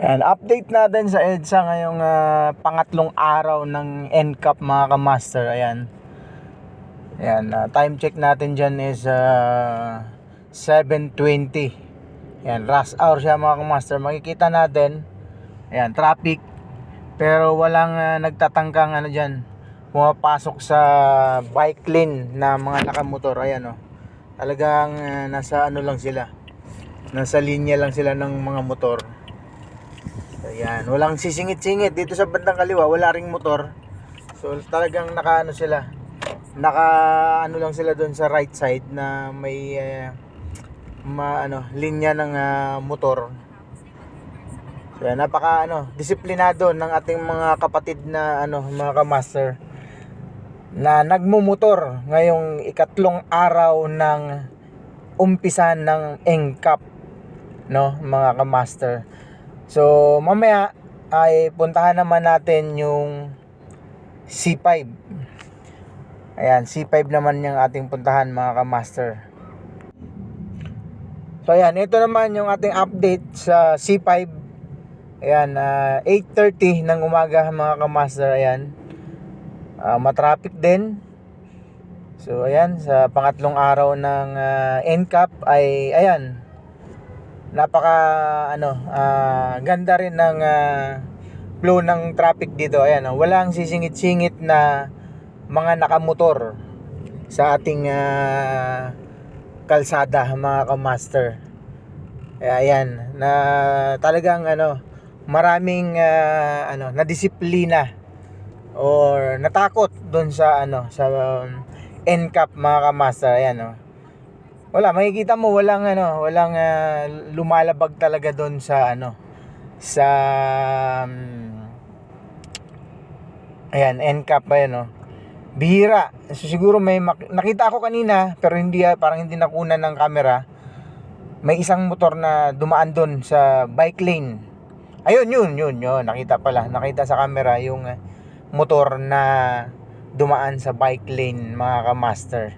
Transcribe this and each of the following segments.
Yan, update natin sa EDSA ngayong pangatlong araw ng NCAP mga kamaster. Ayan. Ayan, time check natin dyan is 7:20. Ayan, rush hour siya mga kamaster. Makikita natin, ayan, traffic. Pero walang nagtatangkang dyan, pumapasok sa bike lane na mga nakamotor. Ayan o. Talagang nasa lang sila. Nasa linya lang sila ng mga motor. Ayan, walang sisingit-singit dito sa bandang kaliwa, wala ring motor. So talagang sila. Lang sila doon sa right side na may linya ng motor. So yan, disiplinado ng ating mga kapatid na mga kamaster na nagmumotor ngayong ikatlong araw ng umpisa ng NCAP, mga kamaster. So mamaya ay puntahan naman natin yung C5. Ayan, C5 naman yung ating puntahan mga kamaster. So ayan, ito naman yung ating update sa C5. Ayan, 8:30 ng umaga mga kamaster. Ayan, matraffic din. So ayan, sa pangatlong araw ng NCAP ay ayan, ganda rin ng flow ng traffic dito. Ayan, walang sisingit-singit na mga nakamotor sa ating kalsada mga kamaster. Ayan, na talagang maraming nadisiplina or natakot doon sa NCAP mga kamaster. Ayan, wala, makikita mo walang lumalabag talaga doon sa sa ayan, NCAP. Ayan, bihira. So, siguro may nakita ako kanina pero parang hindi nakunan ng camera. May isang motor na dumaan doon sa bike lane. Ayun, yun. Nakita sa camera yung motor na dumaan sa bike lane mga kamaster.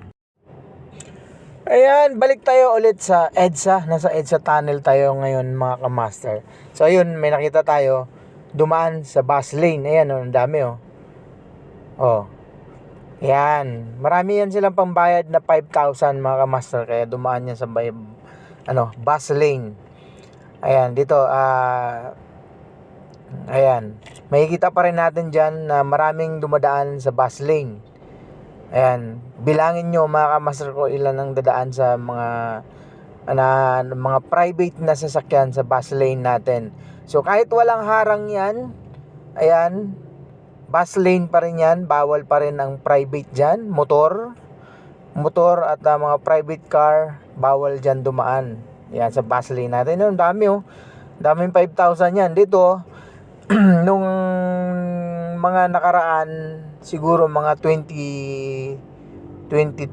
Ayan, balik tayo ulit sa EDSA. Nasa EDSA tunnel tayo ngayon mga kamaster. So ayun, may nakita tayo dumaan sa bus lane. Ayan, ang dami oh. Ayan, marami yan silang pambayad na 5,000 mga kamaster, kaya dumaan yan sa bus lane. Ayan, dito ayan, makikita pa rin natin dyan na maraming dumadaan sa bus lane. Ayan, bilangin nyo mga kamaster ko ilan ang dadaan sa mga private na sasakyan sa bus lane natin. So kahit walang harang yan, ayan, bus lane pa rin yan, bawal pa rin ang private dyan, motor at mga private car, bawal dyan dumaan. Yan sa bus lane natin. Ang dami daming 5,000 yan dito. Nung mga nakaraan, siguro mga 2022